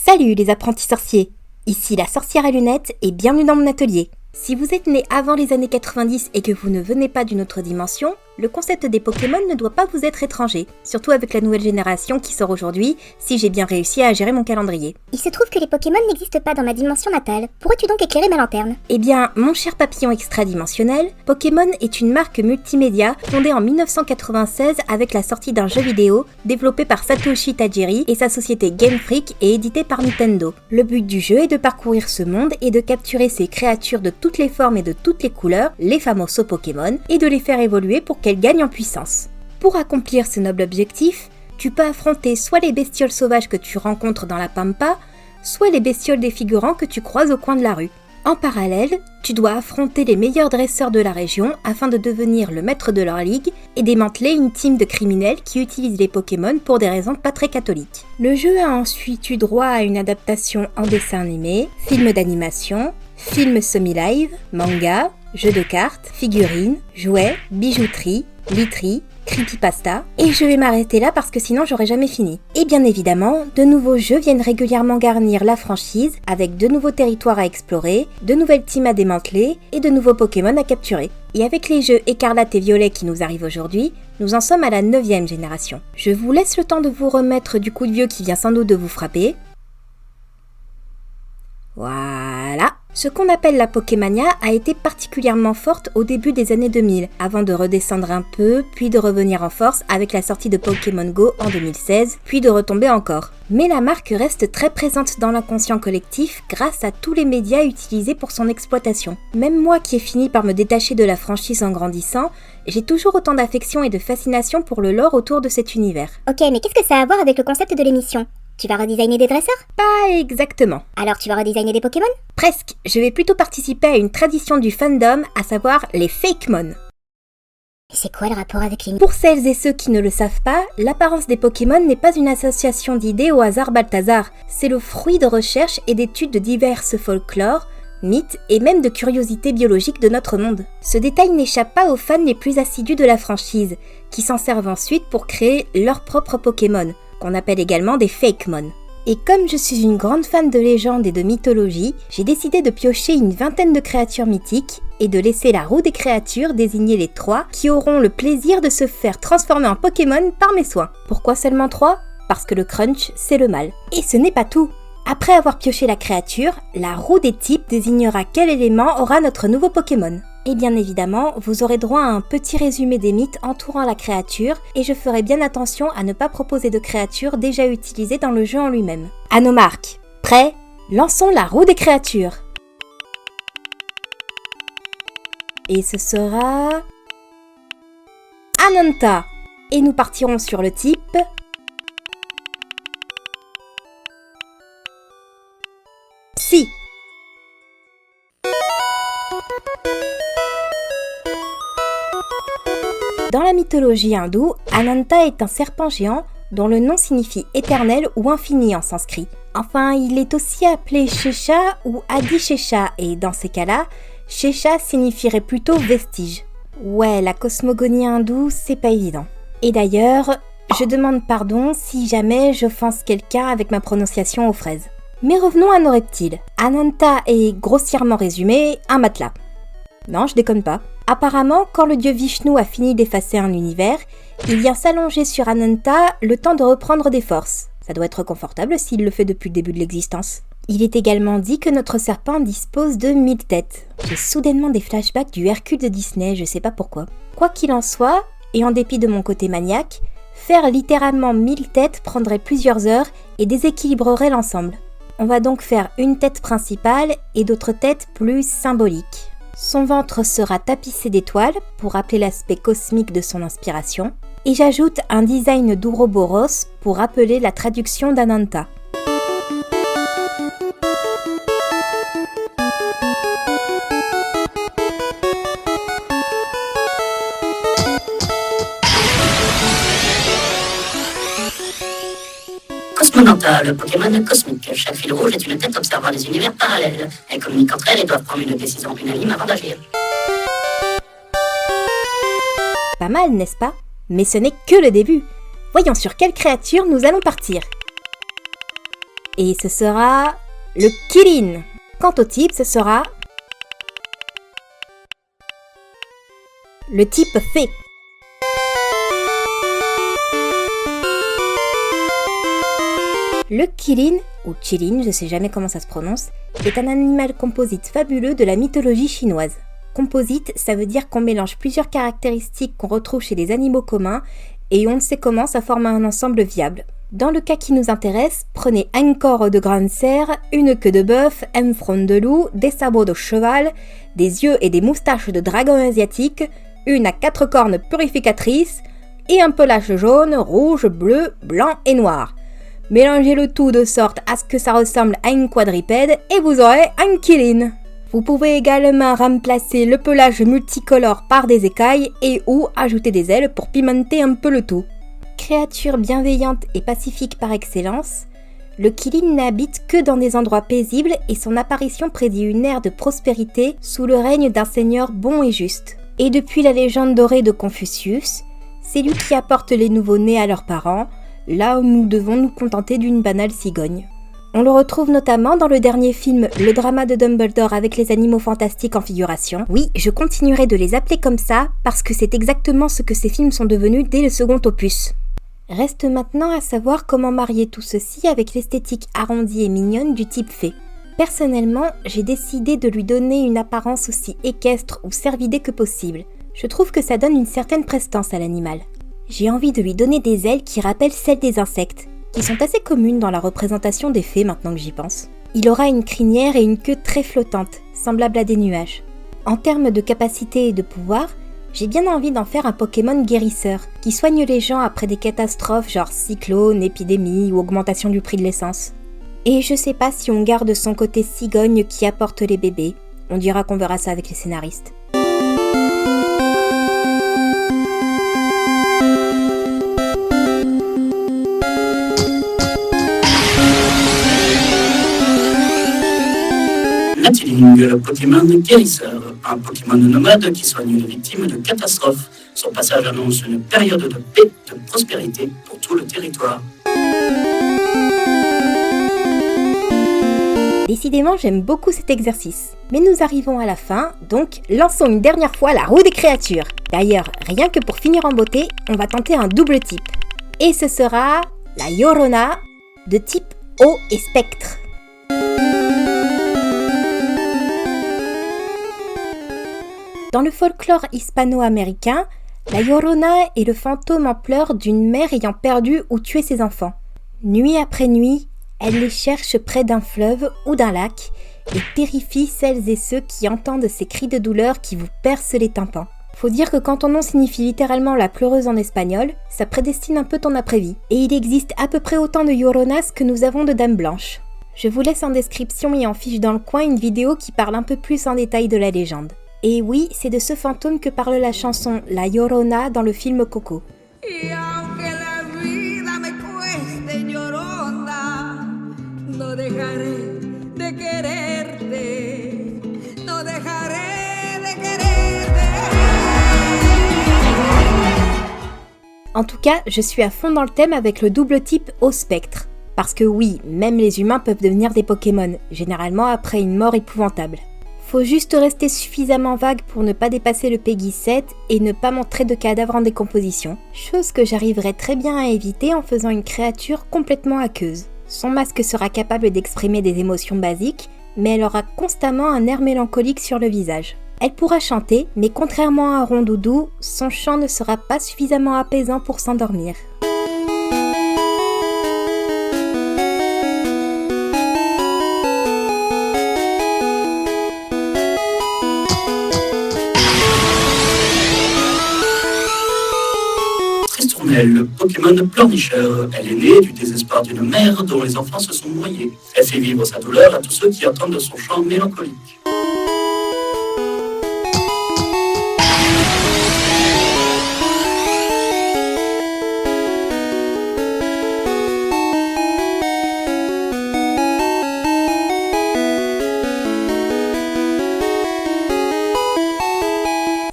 Salut les apprentis sorciers, ici la sorcière à lunettes et bienvenue dans mon atelier. Si vous êtes né avant les années 90 et que vous ne venez pas d'une autre dimension, le concept des Pokémon ne doit pas vous être étranger, surtout avec la nouvelle génération qui sort aujourd'hui, si j'ai bien réussi à gérer mon calendrier. Il se trouve que les Pokémon n'existent pas dans ma dimension natale. Pourrais-tu donc éclairer ma lanterne? Eh bien, mon cher papillon extradimensionnel, Pokémon est une marque multimédia fondée en 1996 avec la sortie d'un jeu vidéo développé par Satoshi Tajiri et sa société Game Freak et édité par Nintendo. Le but du jeu est de parcourir ce monde et de capturer ces créatures de toutes les formes et de toutes les couleurs, les famosos Pokémon, et de les faire évoluer pour qu'elles gagnent en puissance. Pour accomplir ce noble objectif, tu peux affronter soit les bestioles sauvages que tu rencontres dans la Pampa, soit les bestioles défigurants que tu croises au coin de la rue. En parallèle, tu dois affronter les meilleurs dresseurs de la région afin de devenir le maître de leur ligue et démanteler une team de criminels qui utilisent les Pokémon pour des raisons pas très catholiques. Le jeu a ensuite eu droit à une adaptation en dessin animé, film d'animation, film semi-live, manga, jeux de cartes, figurines, jouets, bijouterie, literie, creepypasta, et je vais m'arrêter là parce que sinon j'aurais jamais fini. Et bien évidemment, de nouveaux jeux viennent régulièrement garnir la franchise avec de nouveaux territoires à explorer, de nouvelles teams à démanteler et de nouveaux Pokémon à capturer. Et avec les jeux Écarlate et Violet qui nous arrivent aujourd'hui, nous en sommes à la 9e génération. Je vous laisse le temps de vous remettre du coup de vieux qui vient sans doute de vous frapper. Voilà. Ce qu'on appelle la Pokémania a été particulièrement forte au début des années 2000, avant de redescendre un peu, puis de revenir en force avec la sortie de Pokémon Go en 2016, puis de retomber encore. Mais la marque reste très présente dans l'inconscient collectif grâce à tous les médias utilisés pour son exploitation. Même moi qui ai fini par me détacher de la franchise en grandissant, j'ai toujours autant d'affection et de fascination pour le lore autour de cet univers. Ok, mais qu'est-ce que ça a à voir avec le concept de l'émission? Tu vas redesigner des dresseurs? Pas exactement. Alors tu vas redesigner des Pokémon? Presque, je vais plutôt participer à une tradition du fandom, à savoir les Fakemon. C'est quoi le rapport avec les... Pour celles et ceux qui ne le savent pas, l'apparence des Pokémon n'est pas une association d'idées au hasard Balthazar, c'est le fruit de recherches et d'études de diverses folklores, mythes et même de curiosités biologiques de notre monde. Ce détail n'échappe pas aux fans les plus assidus de la franchise, qui s'en servent ensuite pour créer leurs propres Pokémon, qu'on appelle également des Fakemon. Et comme je suis une grande fan de légendes et de mythologie, j'ai décidé de piocher une vingtaine de créatures mythiques et de laisser la roue des créatures désigner les 3 qui auront le plaisir de se faire transformer en Pokémon par mes soins. Pourquoi seulement 3 ? Parce que le crunch, c'est le mal. Et ce n'est pas tout. Après avoir pioché la créature, la roue des types désignera quel élément aura notre nouveau Pokémon. Et bien évidemment, vous aurez droit à un petit résumé des mythes entourant la créature et je ferai bien attention à ne pas proposer de créatures déjà utilisées dans le jeu en lui-même. À nos marques, prêts ? Lançons la roue des créatures. Et ce sera... Ananta. Et nous partirons sur le type... Psy. Dans la mythologie hindoue, Ananta est un serpent géant dont le nom signifie éternel ou infini en sanskrit. Enfin, il est aussi appelé Shesha ou Adi Shesha et dans ces cas-là, Shesha signifierait plutôt vestige. Ouais, la cosmogonie hindoue, c'est pas évident. Et d'ailleurs, je demande pardon si jamais j'offense quelqu'un avec ma prononciation aux fraises. Mais revenons à nos reptiles. Ananta est, grossièrement résumé, un matelas. Non, je déconne pas. Apparemment, quand le dieu Vishnu a fini d'effacer un univers, il vient s'allonger sur Ananta le temps de reprendre des forces. Ça doit être confortable s'il le fait depuis le début de l'existence. Il est également dit que notre serpent dispose de 1000 têtes. J'ai soudainement des flashbacks du Hercule de Disney, je sais pas pourquoi. Quoi qu'il en soit, et en dépit de mon côté maniaque, faire littéralement 1000 têtes prendrait plusieurs heures et déséquilibrerait l'ensemble. On va donc faire une tête principale et d'autres têtes plus symboliques. Son ventre sera tapissé d'étoiles pour rappeler l'aspect cosmique de son inspiration. Et j'ajoute un design d'Ouroboros pour rappeler la traduction d'Ananta. Cosmonanta, le Pokémon cosmique. Chaque fil rouge est une tête observant des univers parallèles. Elles communiquent entre elles et doivent prendre une décision unanime avant d'agir. Pas mal, n'est-ce pas ? Mais ce n'est que le début. Voyons sur quelle créature nous allons partir. Et ce sera le Kirin. Quant au type, ce sera le type fée. Le Kirin, ou Chirin, je sais jamais comment ça se prononce, est un animal composite fabuleux de la mythologie chinoise. Composite, ça veut dire qu'on mélange plusieurs caractéristiques qu'on retrouve chez les animaux communs et on ne sait comment ça forme un ensemble viable. Dans le cas qui nous intéresse, prenez un corps de grande cerf, une queue de bœuf, un front de loup, des sabots de cheval, des yeux et des moustaches de dragon asiatique, une à 4 cornes purificatrices et un pelage jaune, rouge, bleu, blanc et noir. Mélangez le tout de sorte à ce que ça ressemble à une quadrupède et vous aurez un Kirin. Vous pouvez également remplacer le pelage multicolore par des écailles et ou ajouter des ailes pour pimenter un peu le tout. Créature bienveillante et pacifique par excellence, le Kirin n'habite que dans des endroits paisibles et son apparition prédit une ère de prospérité sous le règne d'un seigneur bon et juste. Et depuis la légende dorée de Confucius, c'est lui qui apporte les nouveau-nés à leurs parents, là où nous devons nous contenter d'une banale cigogne. On le retrouve notamment dans le dernier film Le drama de Dumbledore avec les animaux fantastiques en figuration. Oui, je continuerai de les appeler comme ça parce que c'est exactement ce que ces films sont devenus dès le second opus. Reste maintenant à savoir comment marier tout ceci avec l'esthétique arrondie et mignonne du type fée. Personnellement, j'ai décidé de lui donner une apparence aussi équestre ou cervidée que possible. Je trouve que ça donne une certaine prestance à l'animal. J'ai envie de lui donner des ailes qui rappellent celles des insectes, qui sont assez communes dans la représentation des fées maintenant que j'y pense. Il aura une crinière et une queue très flottante, semblable à des nuages. En termes de capacité et de pouvoir, j'ai bien envie d'en faire un Pokémon guérisseur, qui soigne les gens après des catastrophes genre cyclone, épidémie ou augmentation du prix de l'essence. Et je sais pas si on garde son côté cigogne qui apporte les bébés, on dira qu'on verra ça avec les scénaristes. Natiling, le Pokémon guérisseur, un Pokémon nomade qui soigne les victimes de catastrophes. Son passage annonce une période de paix, de prospérité pour tout le territoire. Décidément, j'aime beaucoup cet exercice. Mais nous arrivons à la fin, donc lançons une dernière fois la roue des créatures. D'ailleurs, rien que pour finir en beauté, on va tenter un double type. Et ce sera la Llorona de type eau et spectre. Dans le folklore hispano-américain, la Llorona est le fantôme en pleurs d'une mère ayant perdu ou tué ses enfants. Nuit après nuit, elle les cherche près d'un fleuve ou d'un lac et terrifie celles et ceux qui entendent ces cris de douleur qui vous percent les tympans. Faut dire que quand ton nom signifie littéralement la pleureuse en espagnol, ça prédestine un peu ton après-vie. Et il existe à peu près autant de Lloronas que nous avons de dames blanches. Je vous laisse en description et en fiche dans le coin une vidéo qui parle un peu plus en détail de la légende. Et oui, c'est de ce fantôme que parle la chanson La Llorona dans le film Coco. En tout cas, je suis à fond dans le thème avec le double type au spectre. Parce que oui, même les humains peuvent devenir des Pokémon, généralement après une mort épouvantable. Faut juste rester suffisamment vague pour ne pas dépasser le Peggy 7 et ne pas montrer de cadavres en décomposition. Chose que j'arriverai très bien à éviter en faisant une créature complètement aqueuse. Son masque sera capable d'exprimer des émotions basiques, mais elle aura constamment un air mélancolique sur le visage. Elle pourra chanter, mais contrairement à un rondoudou, son chant ne sera pas suffisamment apaisant pour s'endormir. Le Pokémon pleurnicheur. Elle est née du désespoir d'une mère dont les enfants se sont noyés. Elle fait vivre sa douleur à tous ceux qui entendent son chant mélancolique.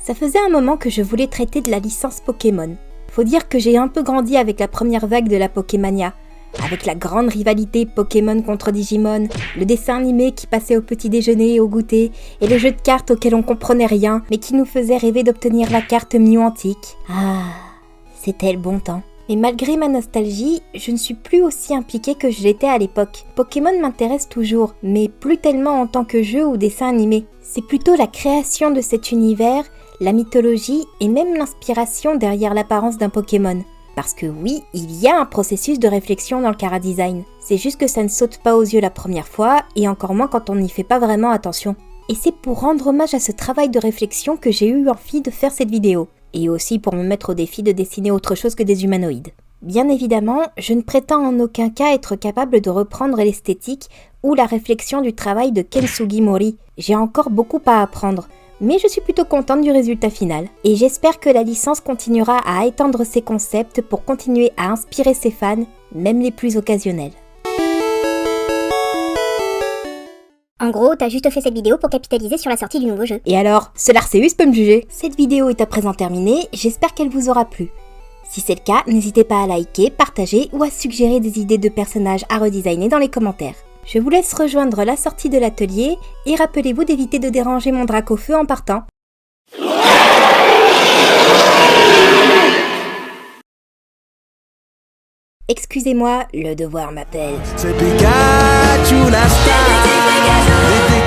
Ça faisait un moment que je voulais traiter de la licence Pokémon. Faut dire que j'ai un peu grandi avec la première vague de la Pokémania, avec la grande rivalité Pokémon contre Digimon, le dessin animé qui passait au petit déjeuner et au goûter, et le jeu de cartes auquel on comprenait rien, mais qui nous faisait rêver d'obtenir la carte Mew antique. Ah, c'était le bon temps. Et malgré ma nostalgie, je ne suis plus aussi impliquée que je l'étais à l'époque. Pokémon m'intéresse toujours, mais plus tellement en tant que jeu ou dessin animé. C'est plutôt la création de cet univers, la mythologie et même l'inspiration derrière l'apparence d'un Pokémon. Parce que oui, il y a un processus de réflexion dans le chara-design. C'est juste que ça ne saute pas aux yeux la première fois, et encore moins quand on n'y fait pas vraiment attention. Et c'est pour rendre hommage à ce travail de réflexion que j'ai eu envie de faire cette vidéo. Et aussi pour me mettre au défi de dessiner autre chose que des humanoïdes. Bien évidemment, je ne prétends en aucun cas être capable de reprendre l'esthétique ou la réflexion du travail de Ken Sugimori. J'ai encore beaucoup à apprendre, mais je suis plutôt contente du résultat final. Et j'espère que la licence continuera à étendre ses concepts pour continuer à inspirer ses fans, même les plus occasionnels. En gros, t'as juste fait cette vidéo pour capitaliser sur la sortie du nouveau jeu. Et alors, ce Larceus peut me juger. Cette vidéo est à présent terminée, j'espère qu'elle vous aura plu. Si c'est le cas, n'hésitez pas à liker, partager ou à suggérer des idées de personnages à redesigner dans les commentaires. Je vous laisse rejoindre la sortie de l'atelier et rappelez-vous d'éviter de déranger mon Dracofeu en partant. Excusez-moi, le devoir m'appelle. C'est Pikachu la star.